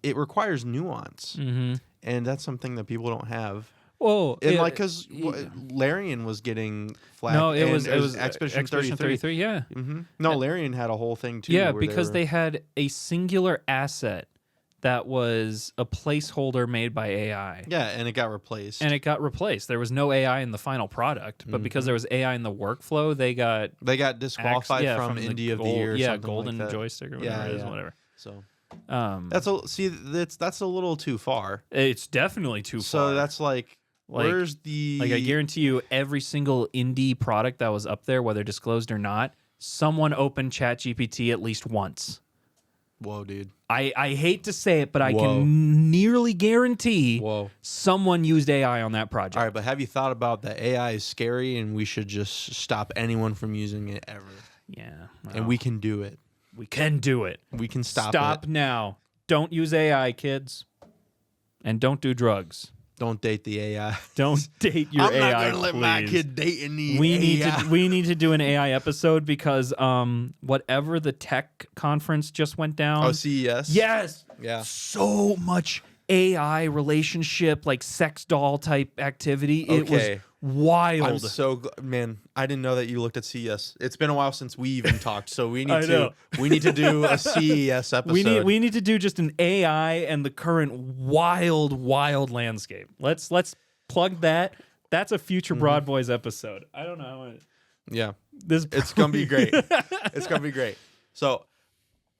it requires nuance. And that's something that people don't have. Whoa. And because Larian was getting flack. No, it was Expedition 33. Yeah. No, Larian had a whole thing too. Yeah, because they had a singular asset that was a placeholder made by AI. Yeah, and it got replaced. There was no AI in the final product, but because there was AI in the workflow, they got disqualified from the Indie of the Year. Yeah, something golden like that. joystick or whatever it is, whatever. So that's that's a little too far. It's definitely too far. So that's like where's the I guarantee you, every single indie product that was up there, whether disclosed or not, someone opened ChatGPT at least once. Whoa, dude. I hate to say it, but I can nearly guarantee someone used AI on that project. All right, but have you thought about that AI is scary and we should just stop anyone from using it ever? Yeah. Well, and we can do it. We can do it. We can stop it now. Don't use AI, kids. And don't do drugs. Don't date the AI. Don't date your I'm AI. I'm not gonna let please. my kid date any AI. We need to do an AI episode because whatever the tech conference just went down. Oh, CES? Yes. Yeah. So much AI relationship, like sex doll type activity. It was wild. I'm so man. I didn't know that you looked at CES. It's been a while since we even talked, so we need to do a CES episode. We need to do just an AI and the current wild landscape. Let's plug that. That's a future BroadBoys episode. I don't know. Yeah, it's gonna be great. It's gonna be great. So,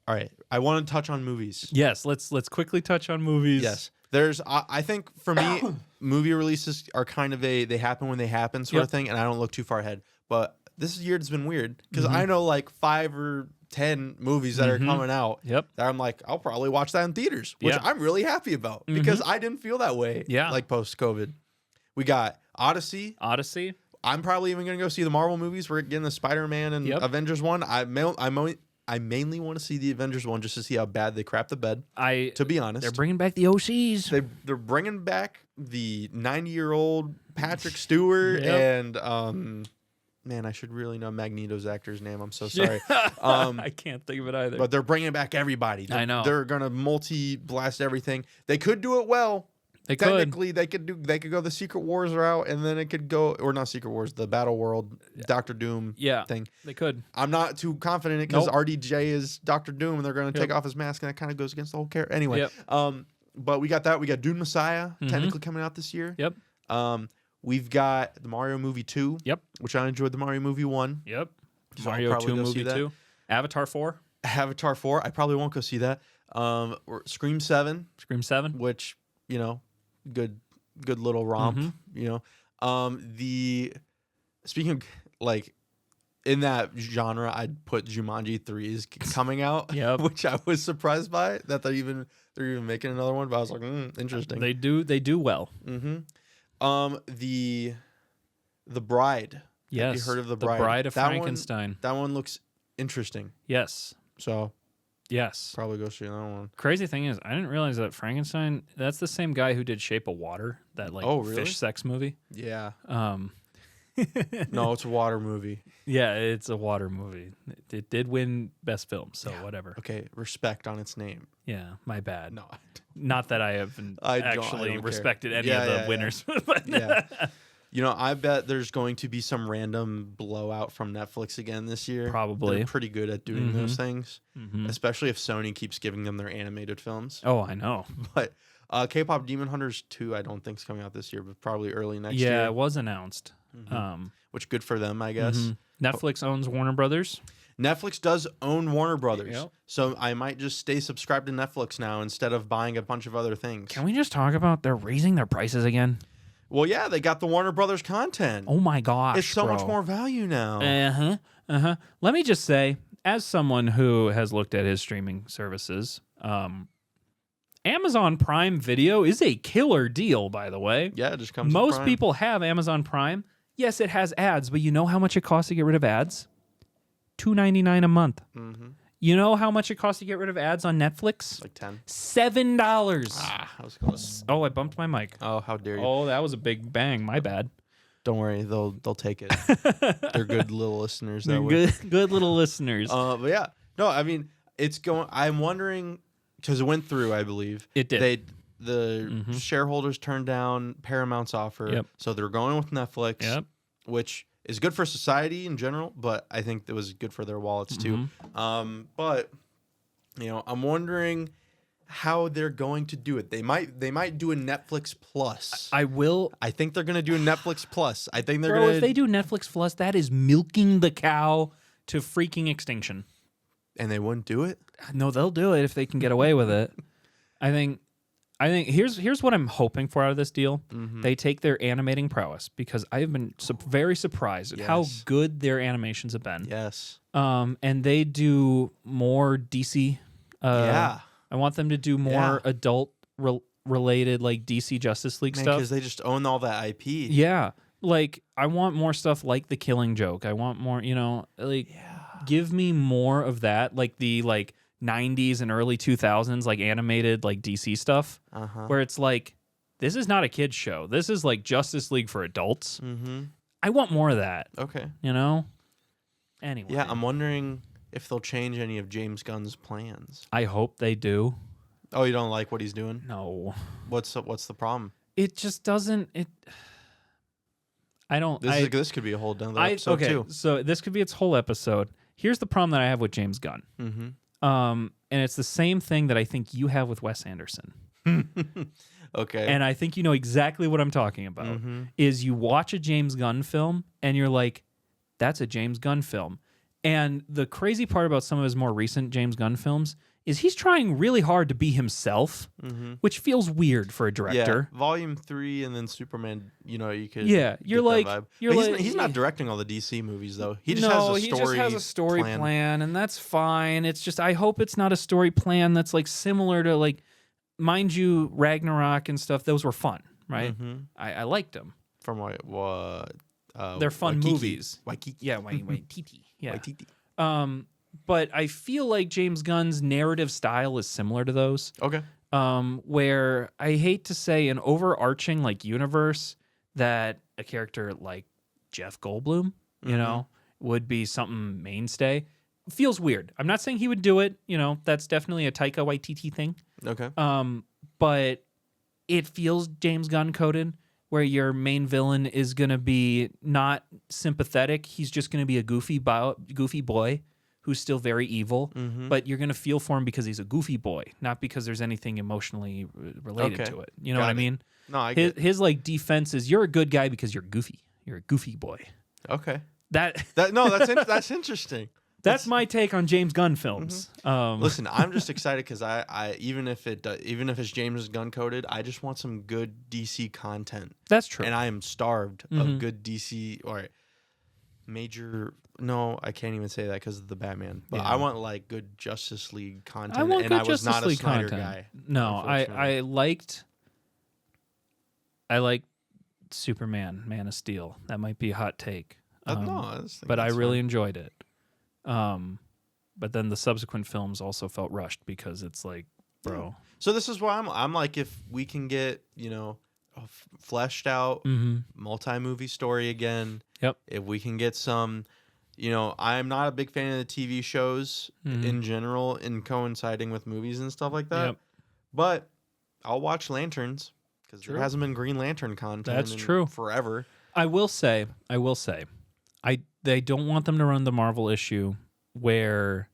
all right, I want to touch on movies. Yes, let's quickly touch on movies. Yes. I think for me, movie releases are kind of they happen when they happen sort of thing, and I don't look too far ahead. But this year has been weird because I know like 5 or 10 movies that are coming out that I'm like, I'll probably watch that in theaters, which I'm really happy about because I didn't feel that way like post-COVID. We got Odyssey. I'm probably even going to go see the Marvel movies. We're getting the Spider-Man and Avengers one. I mainly want to see the Avengers one just to see how bad they crap the bed. To be honest, they're bringing back the OCs. They're bringing back the 90-year-old Patrick Stewart and man, I should really know Magneto's actor's name. I'm so sorry. I can't think of it either. But they're bringing back everybody. I know they're gonna multi-blast everything. They could do it well. Technically, they could go the Secret Wars route, and then it could go, or not Secret Wars, the Battle World, Doctor Doom thing. They could. I'm not too confident in it because RDJ is Doctor Doom, and they're going to take off his mask, and that kind of goes against the whole character. Anyway, but we got that. We got Dune Messiah technically coming out this year. Yep. We've got the Mario movie 2. Yep. Which I enjoyed the Mario movie 1. Yep. So I'll Mario probably 2 go see movie that. 2. Avatar 4. Avatar 4. I probably won't go see that. Or Scream 7, Scream 7. which, good little romp, the speaking of, like, in that genre, I'd put Jumanji 3 is coming out, Yep. which I was surprised by that they're even making another one, but I was like, interesting. They do well. The Bride. Yes. Have you heard of The Bride? The Bride of That Frankenstein. That one looks interesting. Yes. So Yes. probably go see that one. Crazy thing is, I didn't realize that Frankenstein, that's the same guy who did Shape of Water, that like Oh, really? fish sex movie. Yeah. No, it's a water movie. Yeah, it's a water movie. It did win Best Film, so whatever. Okay, respect on its name. Yeah, my bad. No. Not that I haven't I don't actually care. respected any Yeah, of the yeah, winners. But Yeah. I bet there's going to be some random blowout from Netflix again this year. Probably. They're pretty good at doing those things, especially if Sony keeps giving them their animated films. Oh, I know. But K-Pop Demon Hunters 2, I don't think is coming out this year, but probably early next year. Yeah, it was announced. Which good for them, I guess. Netflix owns Warner Brothers. Netflix does own Warner Brothers. Yep. So I might just stay subscribed to Netflix now instead of buying a bunch of other things. Can we just talk about they're raising their prices again? Well, yeah, they got the Warner Brothers content. Oh my gosh. It's so bro. much more value now. Let me just say, as someone who has looked at his streaming services, Amazon Prime Video is a killer deal, by the way. Yeah, it just comes with Most Prime. people have Amazon Prime. Yes, it has ads, but you know how much it costs to get rid of ads? $2.99 a month. You know how much it costs to get rid of ads on Netflix? Like 10. $7. Ah, that was close. Oh, I bumped my mic. Oh, how dare you. Oh, that was a big bang. My bad. Don't worry, they'll take it. They're good little listeners. That way. Good little listeners. But yeah. No, I mean, it's going. I'm wondering, because it went through, I believe. It did. The shareholders turned down Paramount's offer. Yep. So they're going with Netflix, Yep. which is good for society in general, but I think it was good for their wallets too. But I'm wondering how they're going to do it. They might do a Netflix Plus. I think they're going to do a Netflix Plus. I think they're Bro, going to. if they do Netflix Plus, that is milking the cow to freaking extinction. And they wouldn't do it? No, they'll do it if they can get away with it. I think here's what I'm hoping for out of this deal. They take their animating prowess, because I have been very surprised at how good their animations have been. Yes. And they do more DC. Yeah. I want them to do more adult related, like DC Justice League stuff. Because they just own all that IP. Yeah. Like, I want more stuff like The Killing Joke. I want more, give me more of that, like the 90s and early 2000s, like animated, like DC stuff, where it's like, this is not a kid's show. This is like Justice League for adults. I want more of that. Okay. Anyway. Yeah, I'm wondering if they'll change any of James Gunn's plans. I hope they do. Oh, you don't like what he's doing? No. What's the problem? It just doesn't. I don't. This could be a whole other episode too. So this could be its whole episode. Here's the problem that I have with James Gunn. And it's the same thing that I think you have with Wes Anderson. Okay. And I think you know exactly what I'm talking about. Is you watch a James Gunn film and you're like, that's a James Gunn film. And the crazy part about some of his more recent James Gunn films is he's trying really hard to be himself, which feels weird for a director. Yeah, Volume 3 and then Superman, you could you're like, he's not directing all the DC movies though. He just has a story plan, and that's fine. It's just, I hope it's not a story plan that's like similar to, like, mind you, Ragnarok and stuff. Those were fun, right? I liked them. From what they're fun Waikiki. movies. Waikiki. Yeah, Waititi. Yeah. Waititi. But I feel like James Gunn's narrative style is similar to those. Okay. Where I hate to say an overarching like universe that a character like Jeff Goldblum, would be something mainstay. Feels weird. I'm not saying he would do it. That's definitely a Taika Waititi thing. Okay. But it feels James Gunn coded, where your main villain is going to be not sympathetic. He's just going to be a goofy boy who's still very evil, but you're going to feel for him because he's a goofy boy, not because there's anything emotionally related to it. You know what I mean? No, I get his like defense is, you're a good guy because you're goofy. You're a goofy boy. Okay. That's interesting. That's my take on James Gunn films. Listen, I'm just excited because I even if it's James Gunn coded, I just want some good DC content. That's true. And I am starved of good DC or major. No, I can't even say that because of the Batman. But I want like good Justice League content. I want and good I was Justice not a League Snyder content. guy. No, I liked Superman, Man of Steel. That might be a hot take. But I really enjoyed it. But then the subsequent films also felt rushed because it's like, bro. So this is why I'm like, if we can get, a fleshed out multi-movie story again. Yep. If we can get some, I'm not a big fan of the TV shows in general in coinciding with movies and stuff like that. Yep. But I'll watch Lanterns because there hasn't been Green Lantern content That's true. forever. I will say, they don't want them to run the Marvel issue where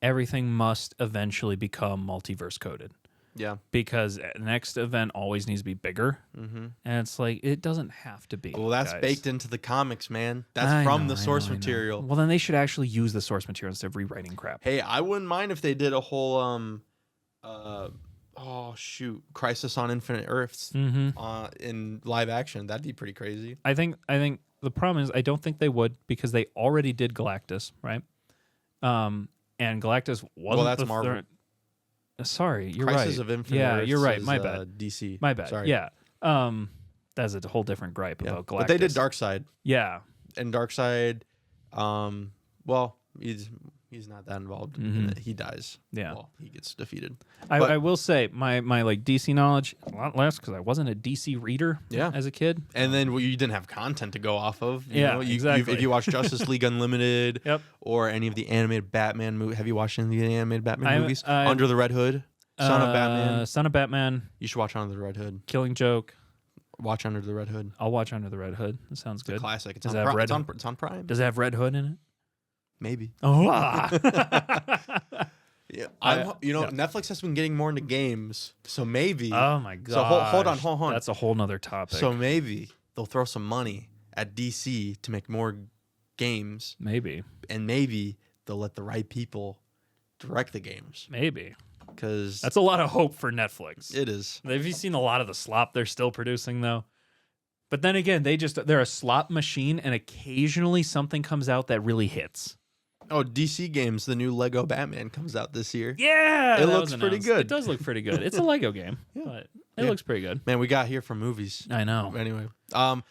everything must eventually become multiverse coded. Yeah. Because the next event always needs to be bigger. And it's like, it doesn't have to be. Well, that's guys. baked into the comics, man. That's from the source material. Well, then they should actually use the source material instead of rewriting crap. Hey, I wouldn't mind if they did a whole, Crisis on Infinite Earths in live action. That'd be pretty crazy. I think the problem is I don't think they would because they already did Galactus, right? And Galactus wasn't. Well, that's Marvel. Sorry, you're Crisis right. of Infinite yeah, Earths you're right. is, My bad. DC. My bad. Sorry. Yeah. That's a whole different gripe about Galactus. But they did Darkseid. Yeah. And Darkseid, well, he's not that involved. In it. He dies. Yeah. Well, he gets defeated. I will say my like DC knowledge a lot less because I wasn't a DC reader as a kid. And then you didn't have content to go off of. Exactly. If you watch Justice League Unlimited Yep. or any of the animated Batman movies. Have you watched any of the animated Batman movies? I- Under the Red Hood, Son of Batman. Son of Batman, You should watch Under the Red Hood. Killing Joke. Watch Under the Red Hood. I'll watch Under the Red Hood. That sounds good. Classic. It's Does on, it have Pri- Red it's on Prime. Does it have Red Hood in it? Maybe. Oh. Yeah, Netflix has been getting more into games, so maybe. Oh my god! So hold on. That's a whole nother topic. So maybe they'll throw some money at DC to make more games, maybe, and maybe they'll let the right people direct the games. Maybe, because that's a lot of hope for Netflix. It is. Have you seen a lot of the slop they're still producing though? But then again, they're a slop machine, and occasionally something comes out that really hits. Oh, DC games, the new Lego Batman comes out this year. Yeah, it looks pretty good. It does look pretty good. It's a Lego game, but it looks pretty good. Man, we got here from movies. I know. Anyway, I'm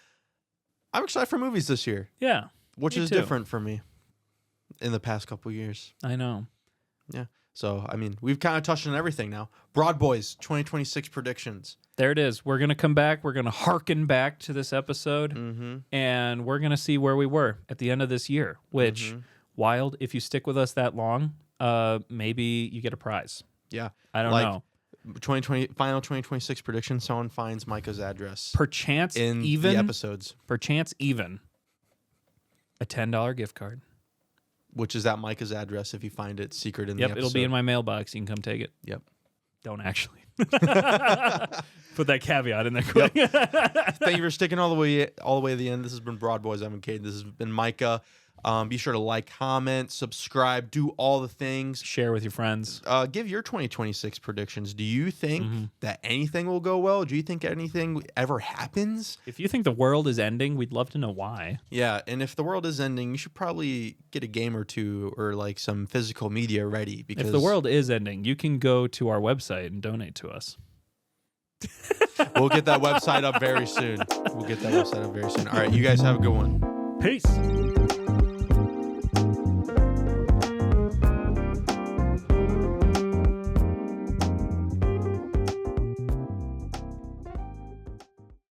excited for movies this year. Yeah, which is different for me in the past couple years. I know. Yeah. So, I mean, we've kind of touched on everything now. BroadBoys 2026 predictions. There it is. We're going to come back. We're going to harken back to this episode, and we're going to see where we were at the end of this year, which, wild, if you stick with us that long, maybe you get a prize. Yeah. I don't know. Final 2026 prediction, someone finds Micah's address. Perchance in even the episodes. Perchance even a $10 gift card. Which is at Micah's address if you find it secret in the episode. It'll be in my mailbox. You can come take it. Yep. Don't actually. Put that caveat in there quick. Thank you for sticking all the way to the end. This has been BroadBoys. I'm Cade. This has been Micah. Be sure to like, comment, subscribe, do all the things. Share with your friends. Give your 2026 predictions. Do you think that anything will go well? Do you think anything ever happens? If you think the world is ending, we'd love to know why. Yeah, and if the world is ending, you should probably get a game or two or like some physical media ready. Because if the world is ending, you can go to our website and donate to us. We'll get that website up very soon. All right, you guys have a good one. Peace.